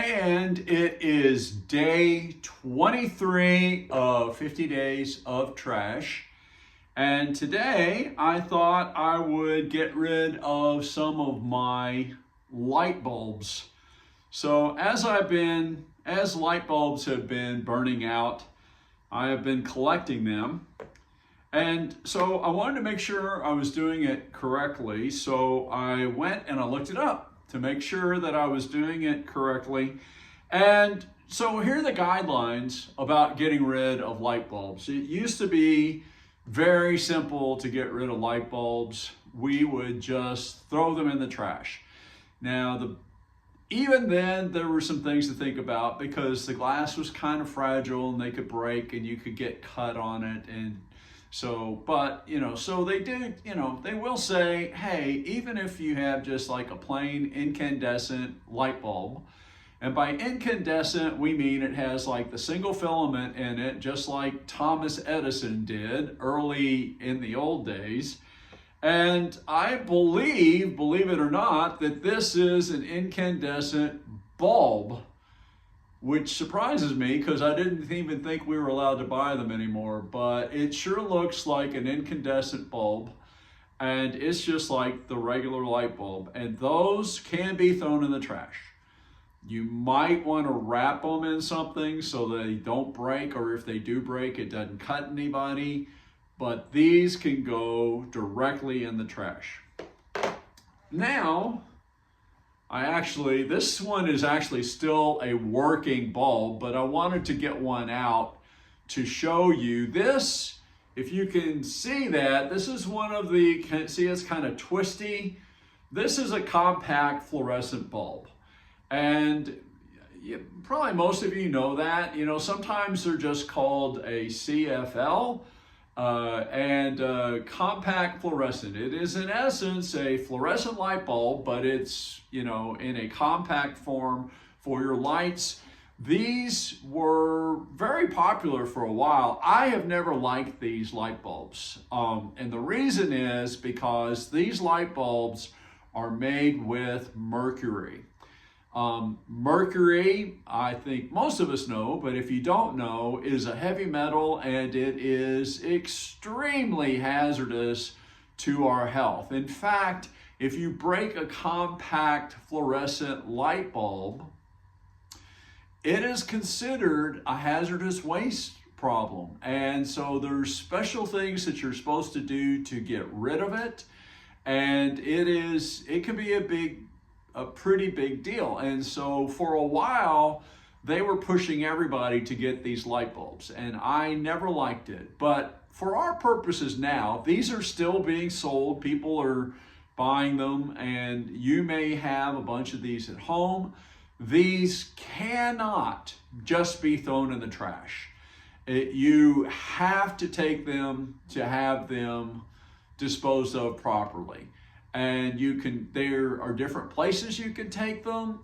And it is day 23 of 50 days of trash. And today I thought I would get rid of some of my light bulbs. So as light bulbs have been burning out, I have been collecting them. And so I wanted to make sure I was doing it correctly. So I went and I looked it up to make sure that I was doing it correctly. And so here are the guidelines about getting rid of light bulbs. It used to be very simple to get rid of light bulbs. We would just throw them in the trash. Now, even then, there were some things to think about because the glass was kind of fragile and they could break and you could get cut on it. And so, but, so they did, they will say, hey, even if you have just like a plain incandescent light bulb, and by incandescent, we mean it has like the single filament in it, just like Thomas Edison did early in the old days. And I believe it or not, that this is an incandescent bulb, which surprises me because I didn't even think we were allowed to buy them anymore, but it sure looks like an incandescent bulb, and it's just like the regular light bulb, and those can be thrown in the trash. You might want to wrap them in something so they don't break, or if they do break, it doesn't cut anybody, but these can go directly in the trash. Now, this one is actually still a working bulb, but I wanted to get one out to show you this. If you can see that, this is one of the, see it's kind of twisty. This is a compact fluorescent bulb. And probably most of you know that. Sometimes they're just called a CFL. Compact fluorescent. It is in essence a fluorescent light bulb, but it's, in a compact form for your lights. These were very popular for a while. I have never liked these light bulbs. And the reason is because these light bulbs are made with mercury. Mercury, I think most of us know, but if you don't know, is a heavy metal and it is extremely hazardous to our health. In fact, if you break a compact fluorescent light bulb, it is considered a hazardous waste problem. And so there's special things that you're supposed to do to get rid of it. And it can be a pretty big deal. And so for a while, they were pushing everybody to get these light bulbs, and I never liked it. But for our purposes now, these are still being sold. People are buying them, and you may have a bunch of these at home. These cannot just be thrown in the trash. You have to take them to have them disposed of properly. And there are different places you can take them.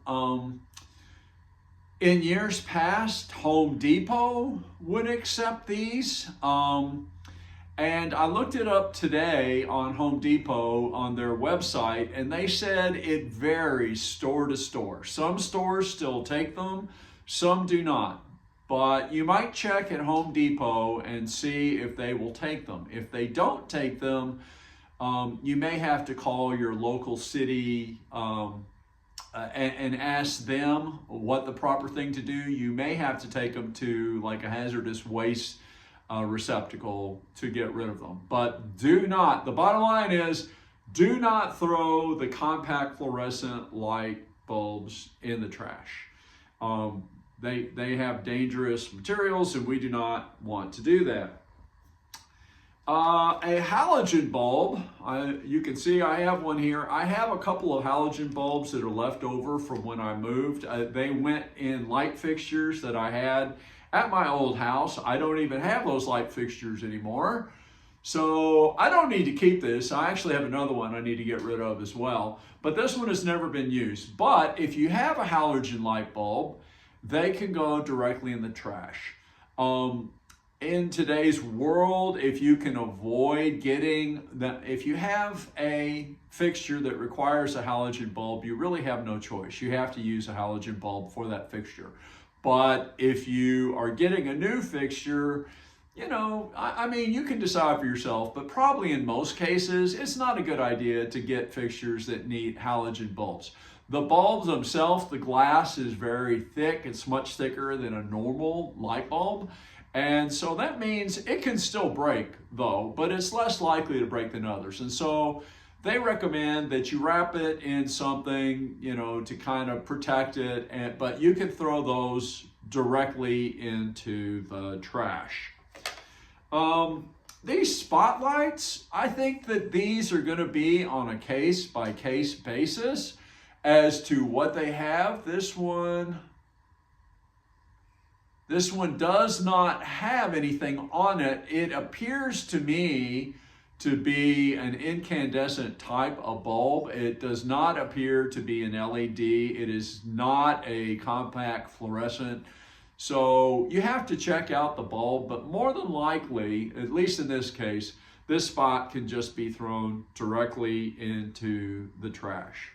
In years past, Home Depot would accept these. And I looked it up today on Home Depot on their website, and they said it varies store to store. Some stores still take them, some do not. But you might check at Home Depot and see if they will take them. If they don't take them, you may have to call your local city and ask them what the proper thing to do. You may have to take them to like a hazardous waste receptacle to get rid of them. But the bottom line is, do not throw the compact fluorescent light bulbs in the trash. They have dangerous materials, and we do not want to do that. A halogen bulb, you can see I have one here. I have a couple of halogen bulbs that are left over from when I moved. They went in light fixtures that I had at my old house. I don't even have those light fixtures anymore. So I don't need to keep this. I actually have another one I need to get rid of as well. But this one has never been used. But if you have a halogen light bulb, they can go directly in the trash. in today's world, if you can avoid getting if you have a fixture that requires a halogen bulb, you really have no choice. You have to use a halogen bulb for that fixture. But if you are getting a new fixture, I mean, you can decide for yourself, but probably in most cases, it's not a good idea to get fixtures that need halogen bulbs. The bulbs themselves, the glass is very thick. It's much thicker than a normal light bulb. And so that means it can still break though, but it's less likely to break than others. And so they recommend that you wrap it in something, to kind of protect it, but you can throw those directly into the trash. These spotlights, I think that these are going to be on a case-by-case basis as to what they have. This one does not have anything on it. It appears to me to be an incandescent type of bulb. It does not appear to be an LED. It is not a compact fluorescent. So you have to check out the bulb, but more than likely, at least in this case, this spot can just be thrown directly into the trash.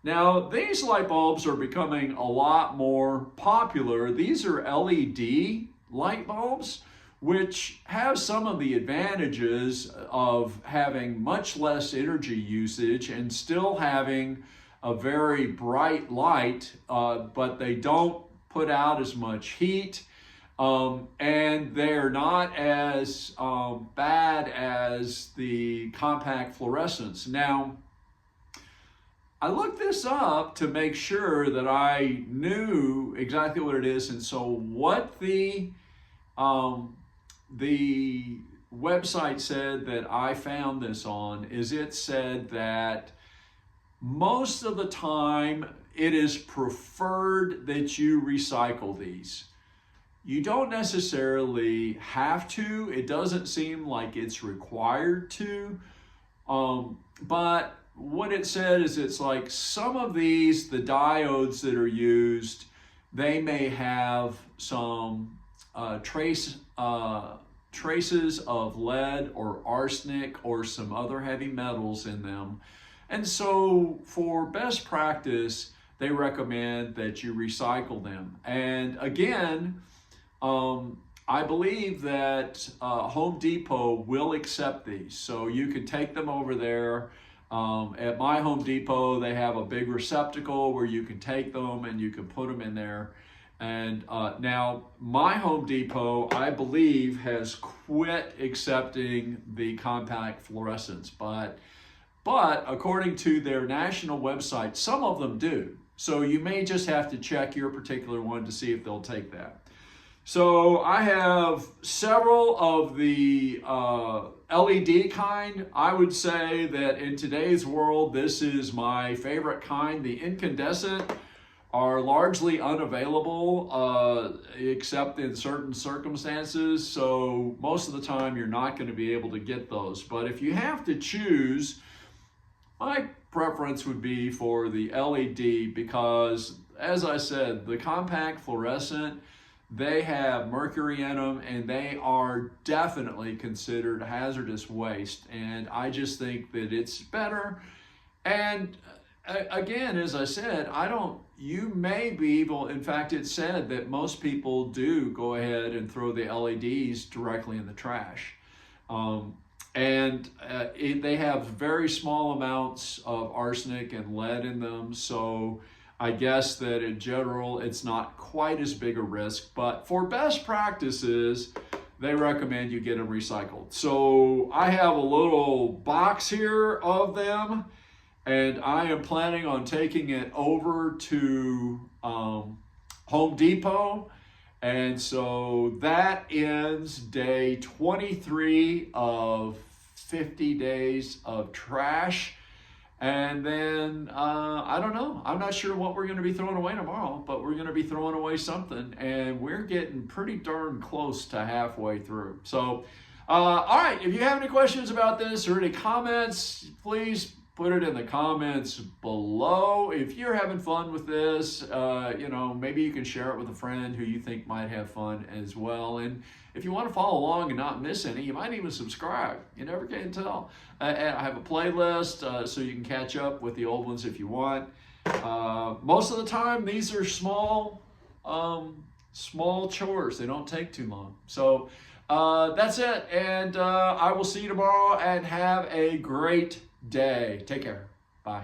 Now, these light bulbs are becoming a lot more popular. These are LED light bulbs, which have some of the advantages of having much less energy usage and still having a very bright light, but they don't put out as much heat, and they're not as bad as the compact fluorescents. Now, I looked this up to make sure that I knew exactly what it is, and so what the website said that I found this on is it said that most of the time it is preferred that you recycle these. You don't necessarily have to. It doesn't seem like it's required to, but what it said is it's like some of these, the diodes that are used, they may have some traces of lead or arsenic or some other heavy metals in them. And so for best practice, they recommend that you recycle them. And again, I believe that Home Depot will accept these. So you can take them over there. At my Home Depot, they have a big receptacle where you can take them and you can put them in there. And now my Home Depot, I believe, has quit accepting the compact fluorescents, but according to their national website, some of them do. So you may just have to check your particular one to see if they'll take that. So I have several of the LED kind. I would say that in today's world, this is my favorite kind. The incandescent are largely unavailable except in certain circumstances. So most of the time you're not going to be able to get those. But if you have to choose, my preference would be for the LED because, as I said, the compact fluorescent, they have mercury in them and they are definitely considered hazardous waste. And I just think that it's better. And again, as I said, you may be able, in fact, it said that most people do go ahead and throw the LEDs directly in the trash. They have very small amounts of arsenic and lead in them, so I guess that in general it's not quite as big a risk, but for best practices they recommend you get them recycled. So I have a little box here of them, and I am planning on taking it over to Home Depot. And so that ends day 23 of 50 days of trash. And then, I don't know, I'm not sure what we're going to be throwing away tomorrow, but we're going to be throwing away something. And we're getting pretty darn close to halfway through. So, all right, if you have any questions about this or any comments, please put it in the comments below. If you're having fun with this, you know, maybe you can share it with a friend who you think might have fun as well. And if you want to follow along and not miss any, you might even subscribe. You never can tell. And I have a playlist so you can catch up with the old ones if you want. Most of the time, these are small chores. They don't take too long. So that's it. And I will see you tomorrow, and have a great day. Take care. Bye.